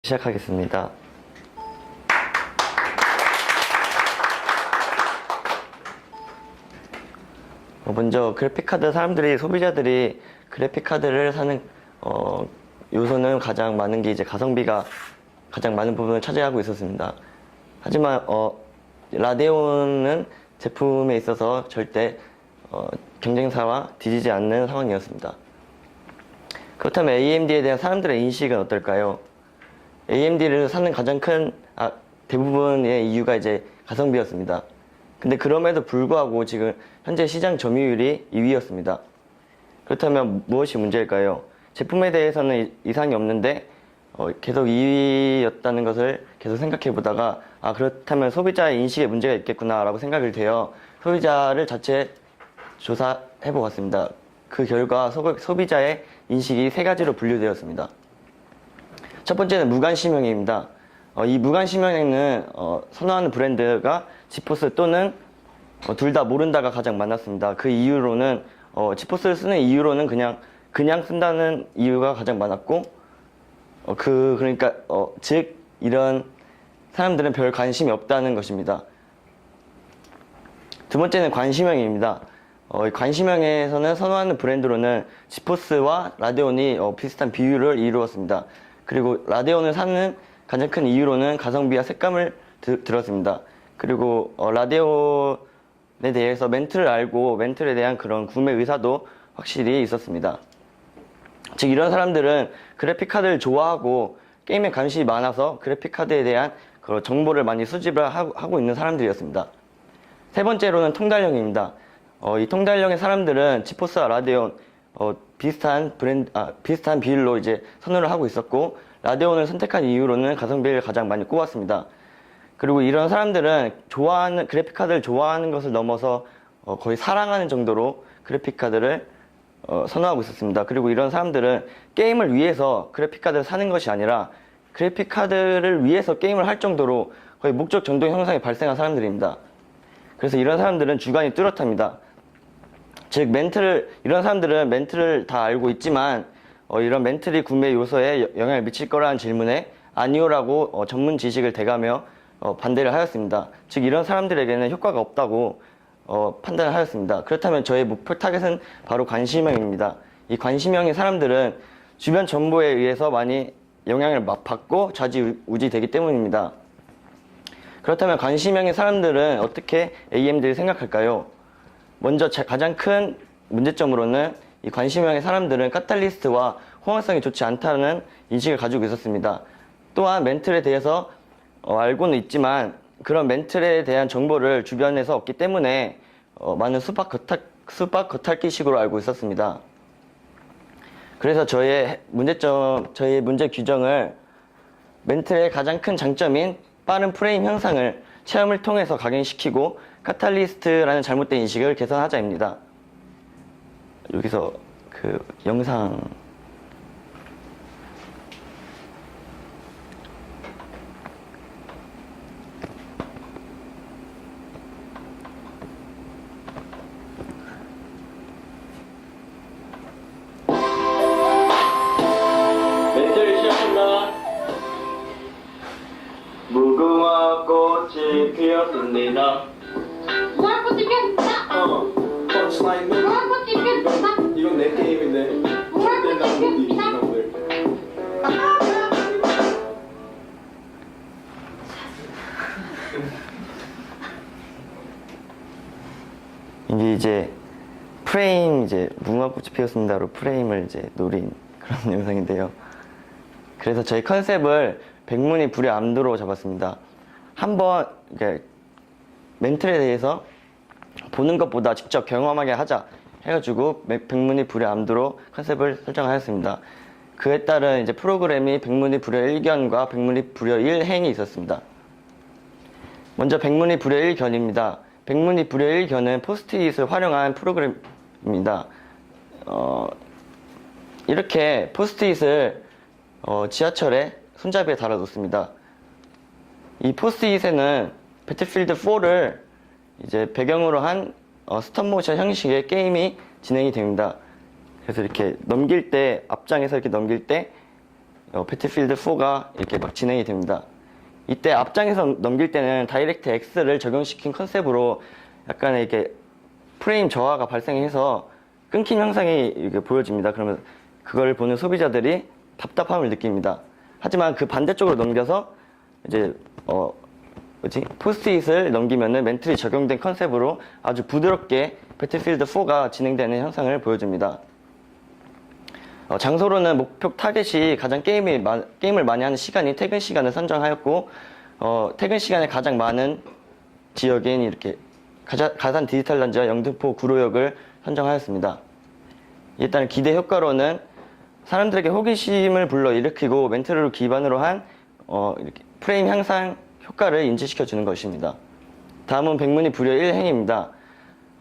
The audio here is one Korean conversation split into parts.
시작하겠습니다. 먼저 그래픽카드 사람들이, 소비자들이 그래픽카드를 사는 요소는 가장 많은 게 이제 가성비가 가장 많은 부분을 차지하고 있었습니다. 하지만 라데온은 제품에 있어서 절대 경쟁사와 뒤지지 않는 상황이었습니다. 그렇다면 AMD에 대한 사람들의 인식은 어떨까요? AMD를 사는 가장 큰 대부분의 이유가 이제 가성비였습니다. 근데 그럼에도 불구하고 지금 현재 시장 점유율이 2위였습니다. 그렇다면 무엇이 문제일까요? 제품에 대해서는 이상이 없는데 계속 2위였다는 것을 계속 생각해 보다가 그렇다면 소비자의 인식에 문제가 있겠구나 라고 생각을 되어 소비자를 자체 조사해 보았습니다. 그 결과 소비자의 인식이 세 가지로 분류되었습니다. 첫 번째는 무관심형입니다. 이 무관심형에는 선호하는 브랜드가 지포스 또는 둘 다 모른다가 가장 많았습니다. 그 이유로는 지포스를 쓰는 이유로는 그냥 쓴다는 이유가 가장 많았고 그러니까 즉 이런 사람들은 별 관심이 없다는 것입니다. 두 번째는 관심형입니다. 관심형에서는 선호하는 브랜드로는 지포스와 라데온이 비슷한 비율을 이루었습니다. 그리고 라데온을 사는 가장 큰 이유로는 가성비와 색감을 들었습니다. 그리고 라데온에 대해서 멘트를 알고 멘트에 대한 그런 구매 의사도 확실히 있었습니다. 즉 이런 사람들은 그래픽카드를 좋아하고 게임에 관심이 많아서 그래픽카드에 대한 그런 정보를 많이 수집을 하고 있는 사람들이었습니다. 세 번째로는 통달형입니다. 이 통달형의 사람들은 지포스와 라데온 비슷한 비율로 이제 선호를 하고 있었고 라데온을 선택한 이유로는 가성비를 가장 많이 꼽았습니다. 그리고 이런 사람들은 그래픽카드를 좋아하는 것을 넘어서 거의 사랑하는 정도로 그래픽카드를 선호하고 있었습니다. 그리고 이런 사람들은 게임을 위해서 그래픽카드를 사는 것이 아니라 그래픽카드를 위해서 게임을 할 정도로 거의 목적 전동 현상이 발생한 사람들입니다. 그래서 이런 사람들은 주관이 뚜렷합니다. 즉 이런 사람들은 멘트를 다 알고 있지만 이런 멘트리 구매 요소에 영향을 미칠 거라는 질문에 아니오라고 전문 지식을 대가며 반대를 하였습니다. 즉 이런 사람들에게는 효과가 없다고 판단을 하였습니다. 그렇다면 저의 목표 타겟은 바로 관심형입니다. 이 관심형의 사람들은 주변 정보에 의해서 많이 영향을 받고 좌지우지 되기 때문입니다. 그렇다면 관심형의 사람들은 어떻게 AMD를 생각할까요? 먼저 가장 큰 문제점으로는 이 관심형의 사람들은 카탈리스트와 호환성이 좋지 않다는 인식을 가지고 있었습니다. 또한 멘틀에 대해서 알고는 있지만 그런 멘틀에 대한 정보를 주변에서 얻기 때문에 많은 수박 겉핥기식으로 알고 있었습니다. 그래서 저의 문제 규정을 멘틀의 가장 큰 장점인 빠른 프레임 형상을 체험을 통해서 각인시키고 카탈리스트라는 잘못된 인식을 개선하자입니다. 여기서 그 영상 멘트를 시작한다. 무궁화 꽃이 피었습니다. 무궁화 꽃이 피었습니다. 펀치라인은 무궁화 꽃이 피었습니다. 이건 내 게임인데 무궁화 꽃이 나는 피었습니다. 이놈들. 이제 프레임 무궁화 꽃이 피었습니다로 프레임을 이제 노린 그런 영상인데요. 그래서 저희 컨셉을 백문이 불여암도로 잡았습니다. 한번 멘틀에 대해서 보는 것보다 직접 경험하게 하자 해가지고 백문이 불여암도로 컨셉을 설정하였습니다. 그에 따른 이제 프로그램이 백문이 불여 1견과 백문이 불여 1행이 있었습니다. 먼저 백문이 불여 1견입니다. 백문이 불여 1견은 포스트잇을 활용한 프로그램입니다. 이렇게 포스트잇을 지하철에 손잡이에 달아놓습니다. 이 포스트잇에는 배틀필드 4를 이제 배경으로 한 스톱모션 형식의 게임이 진행이 됩니다. 그래서 이렇게 넘길 때, 앞장에서 이렇게 넘길 때 배틀필드 4가 이렇게 막 진행이 됩니다. 이때 앞장에서 넘길 때는 다이렉트 X를 적용시킨 컨셉으로 약간의 이렇게 프레임 저하가 발생해서 끊긴 형상이 이렇게 보여집니다. 그러면 그걸 보는 소비자들이 답답함을 느낍니다. 하지만 그 반대쪽으로 넘겨서 이제 포스트잇을 넘기면은 멘틀이 적용된 컨셉으로 아주 부드럽게 배틀필드 4가 진행되는 현상을 보여줍니다. 장소로는 목표 타겟이 가장 게임을 많이 하는 시간이 퇴근 시간을 선정하였고, 퇴근 시간에 가장 많은 지역인 이렇게 가산 디지털 단지와 영등포 구로역을 선정하였습니다. 일단 기대 효과로는 사람들에게 호기심을 불러일으키고 멘트를 기반으로 한 이렇게 프레임 향상 효과를 인지시켜 주는 것입니다. 다음은 백문이 불여 1행입니다.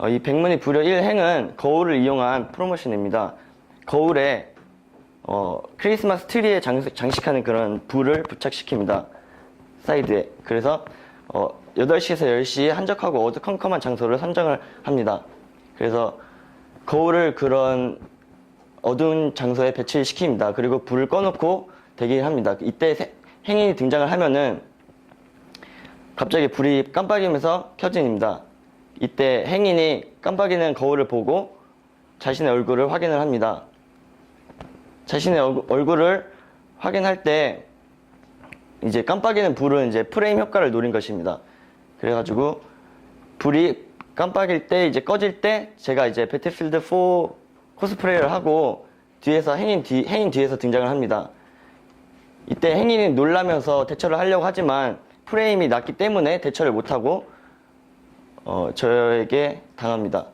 이 백문이 불여 1행은 거울을 이용한 프로모션입니다. 거울에 크리스마스 트리에 장식하는 그런 불을 부착시킵니다. 사이드에. 그래서 8시에서 10시에 한적하고 어두컴컴한 장소를 선정을 합니다. 그래서 거울을 그런 어두운 장소에 배치시킵니다. 그리고 불을 꺼놓고 대기를 합니다. 이때 행인이 등장을 하면은 갑자기 불이 깜빡이면서 켜집니다. 이때 행인이 깜빡이는 거울을 보고 자신의 얼굴을 확인을 합니다. 자신의 얼굴을 확인할 때 이제 깜빡이는 불은 이제 프레임 효과를 노린 것입니다. 그래가지고 불이 깜빡일 때 이제 꺼질 때 제가 이제 배틀필드 4 코스프레이를 하고 뒤에서 행인 뒤에서 등장을 합니다. 이때 행인이 놀라면서 대처를 하려고 하지만 프레임이 낮기 때문에 대처를 못하고 저에게 당합니다.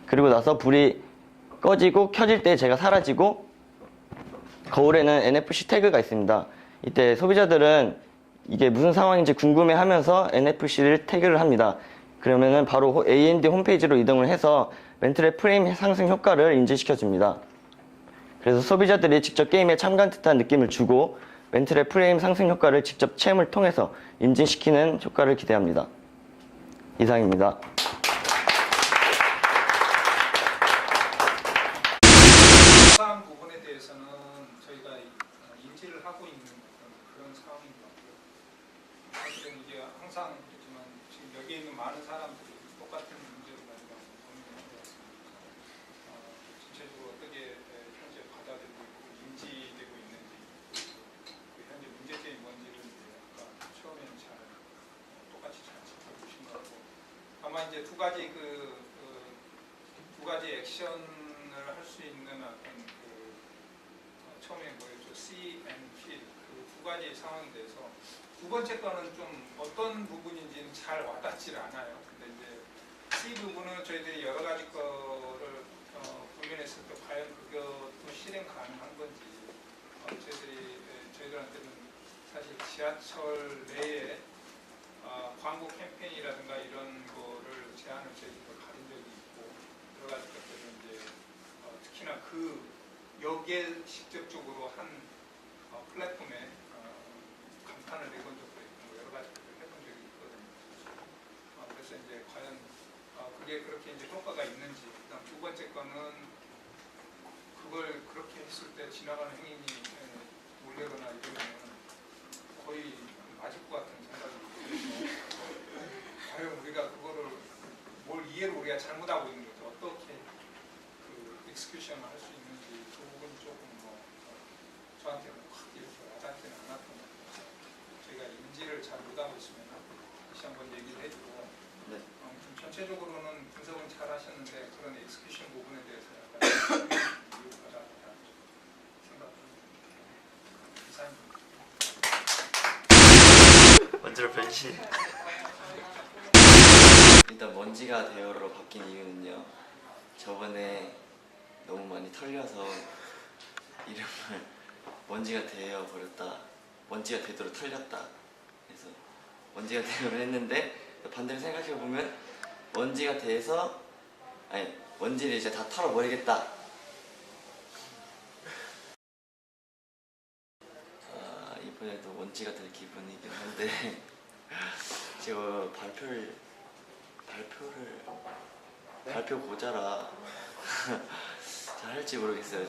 그리고 나서 불이 꺼지고 켜질 때 제가 사라지고 거울에는 NFC 태그가 있습니다. 이때 소비자들은 이게 무슨 상황인지 궁금해하면서 NFC를 태그를 합니다. 그러면은 바로 AMD 홈페이지로 이동을 해서 멘틀의 프레임 상승 효과를 인지시켜 줍니다. 그래서 소비자들이 직접 게임에 참가한 듯한 느낌을 주고 멘틀의 프레임 상승 효과를 직접 체험을 통해서 인지시키는 효과를 기대합니다. 이상입니다. 사항 부분에 대해서는 저희가 인지를 하고 있는 그런 상황인 것 같고요. 사실은 이게 항상 그렇지만 지금 여기에 있는 많은 사람들이 똑같은 문제를 가지고 고민을 하고 있습니다. 전체적으로 어떻게 현재 받아들이고 있고 인지되고 있는지 그 현재 문제점이 뭔지를 이제 아까 처음에는 잘 똑같이 잘 짚어주신 것 같고 아마 이제 두 가지 액션을 할 수 있는 어떤 처음에 뭐였죠? See and feel 그 두 가지 상황에 대해서 두 번째 거는 좀 어떤 부분인지는 잘 와닿질 않아요. 근데 이제 See 부분은 저희들이 여러 가지 거를 고민했을 때 과연 그것도 실행 가능한 건지 저희들한테는 사실 지하철 내에 광고 캠페인이라든가 이런 거를 제안을 저희들도 가진 적이 있고 여러 가지 것들을 이제 특히나 그 역에 직접적으로 한 플랫폼에 간판을 내건 적도 있고 여러 가지 것들을 해본 적이 있거든요. 그래서 이제 과연 그게 그렇게 이제 효과가 있는지 그다음 두 번째 거는 그걸 그렇게 했을 때 지나가는 행인이 놀래거나 이러면 거의 맞을 것 같은 생각이 들어서 과연 우리가 그거를 뭘 이해를 우리가 잘못하고 있는 거죠. 어떻게 익스큐션을 할 수 있는지 그 부분 조금 저한테는 확 이렇게 와닿지는 않았던 것 같아요. 저희가 인지를 잘 못하고 있으면 다시 한번 얘기를 해주고 네. 좀 전체적으로는 분석은 잘 하셨는데 그런 익스큐션 부분에 대해서 약간 미흡하다고 생각합니다. 이상입니다. 먼지로 변신. 일단 먼지가 되어로 바뀐 이유는요. 저번에 너무 많이 털려서 이름을 먼지가 되어 버렸다. 먼지가 되도록 털렸다. 그래서 먼지가 되도록 했는데 반대로 생각해 보면 먼지가 돼서 먼지를 이제 다 털어버리겠다. 이번에도 먼지가 될 기분이긴 한데 제가 발표 고자라 잘 할지 모르겠어요.